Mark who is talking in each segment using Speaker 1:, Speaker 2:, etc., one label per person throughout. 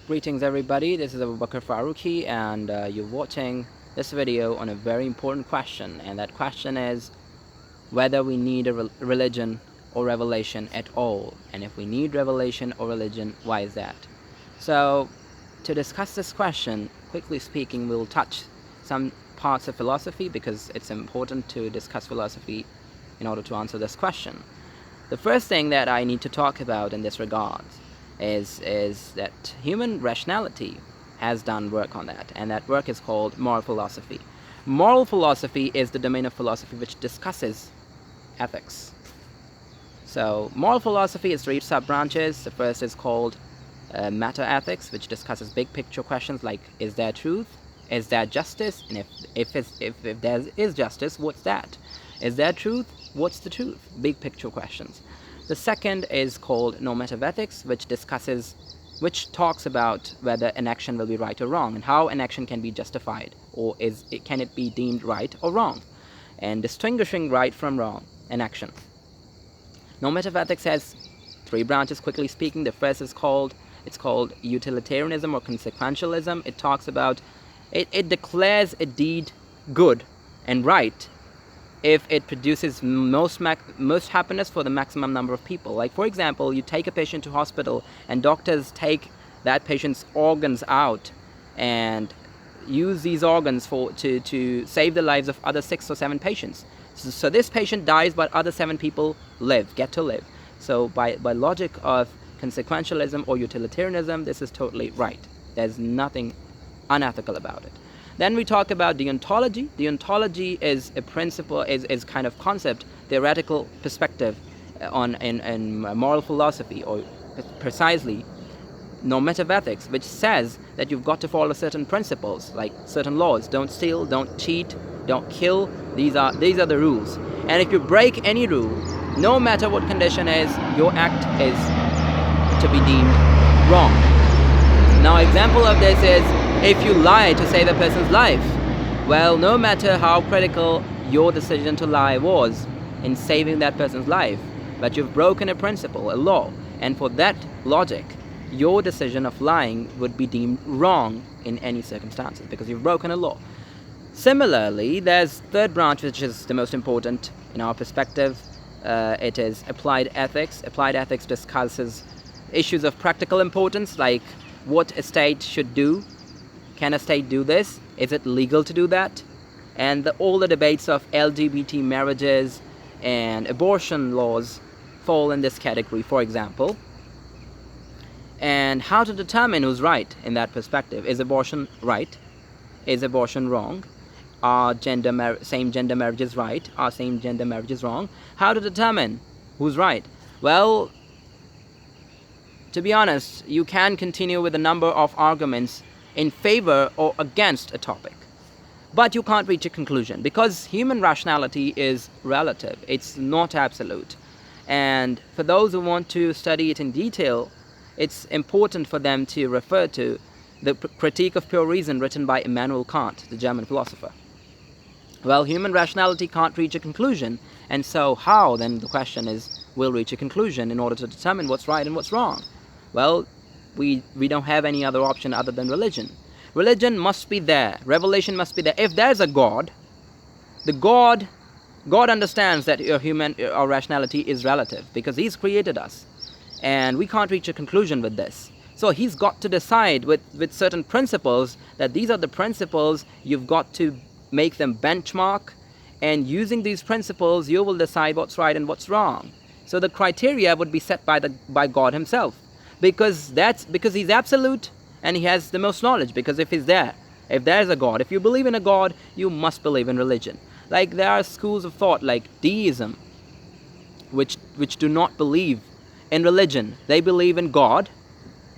Speaker 1: Greetings everybody, this is Abu Bakr Farooqi and you're watching this video on a very important question, and that question is whether we need a religion or revelation at all, and if we need revelation or religion, why is that? So to discuss this question, quickly speaking, we'll touch some parts of philosophy because it's important to discuss philosophy in order to answer this question. The first thing that I need to talk about in this regard is that human rationality has done work on that, and that work is called moral philosophy. Moral philosophy is the domain of philosophy which discusses ethics. So moral philosophy is 3 sub-branches. The first is called matter ethics, which discusses big picture questions like, is there truth, is there justice, and if there is justice, what's that? Is there truth, what's the truth? Big picture questions. The second is called normative ethics, which talks about whether an action will be right or wrong, and how an action can be justified, or can it be deemed right or wrong, and distinguishing right from wrong in action. Normative ethics has 3 branches, quickly speaking. The first is called utilitarianism or consequentialism. It talks about it declares a deed good and right if it produces most happiness for the maximum number of people. Like, for example, you take a patient to hospital and doctors take that patient's organs out and use these organs to save the lives of other 6 or 7 patients. So this patient dies, but other 7 people get to live. So by logic of consequentialism or utilitarianism, this is totally right. There's nothing unethical about it. Then we talk about deontology. Deontology is a principle, is kind of concept, theoretical perspective in moral philosophy, or precisely normative ethics, which says that you've got to follow certain principles, like certain laws. Don't steal, don't cheat, don't kill. These are the rules. And if you break any rule, no matter what condition is, your act is to be deemed wrong. Now, example of this is if you lie to save a person's life. Well, no matter how critical your decision to lie was in saving that person's life, but you've broken a principle, a law, and for that logic, your decision of lying would be deemed wrong in any circumstances because you've broken a law. Similarly, there's third branch, which is the most important in our perspective. It is applied ethics. Applied ethics discusses issues of practical importance, like what a state should do. Can a state do this? Is it legal to do that? And all the debates of LGBT marriages and abortion laws fall in this category, for example. And how to determine who's right in that perspective. Is abortion right? Is abortion wrong? Are same-gender marriages right? Are same-gender marriages wrong? How to determine who's right? Well, to be honest, you can continue with a number of arguments in favor or against a topic, but you can't reach a conclusion because human rationality is relative. It's not absolute. And for those who want to study it in detail, it's important for them to refer to the Critique of Pure Reason written by Immanuel Kant, the German philosopher. Well, human rationality can't reach a conclusion, and so how, then the question is, will reach a conclusion in order to determine what's right and what's wrong? Well, we don't have any other option other than religion. Religion must be there. Revelation must be there. If there's a God, God understands that our rationality is relative because He's created us, and we can't reach a conclusion with this. So He's got to decide with certain principles that these are the principles. You've got to make them benchmark, and using these principles, you will decide what's right and what's wrong. So the criteria would be set by God Himself. Because He's absolute and He has the most knowledge. Because if there's a God, if you believe in a God, you must believe in religion. Like, there are schools of thought like DEISM, which do not believe in religion. They believe in God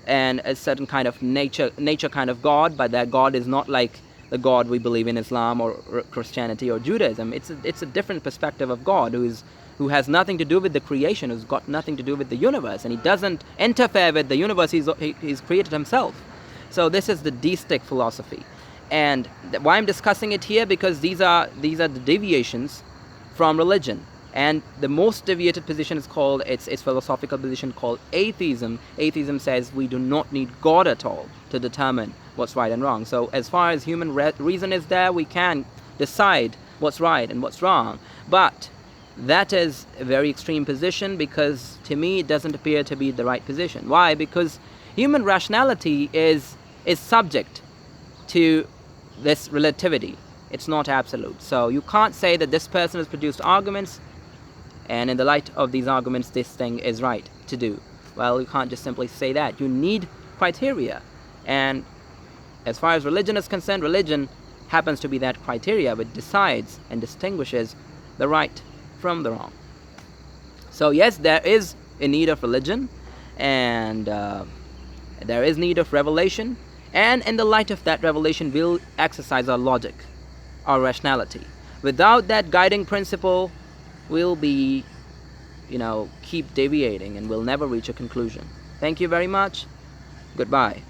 Speaker 1: and a certain kind of nature kind of God, but that God is not like the God we believe in Islam or Christianity or Judaism. It's a different perspective of God who has nothing to do with the creation, who's got nothing to do with the universe, and He doesn't interfere with the universe He's created Himself. So this is the deistic philosophy. And why I'm discussing it here, because these are the deviations from religion. And the most deviated position is called, its philosophical position called atheism. Atheism says we do not need God at all to determine what's right and wrong. So as far as human reason is there, we can decide what's right and what's wrong. But that is a very extreme position, because to me it doesn't appear to be the right position. Why? Because human rationality is subject to this relativity. It's not absolute. So you can't say that this person has produced arguments, and in the light of these arguments this thing is right to do. Well, you can't just simply say that. You need criteria. And as far as religion is concerned, religion happens to be that criteria which decides and distinguishes the right from the wrong. So yes, there is a need of religion, and there is need of revelation, and in the light of that revelation we'll exercise our logic, our rationality. Without that guiding principle, we'll be, keep deviating, and we'll never reach a conclusion. Thank you very much. Goodbye.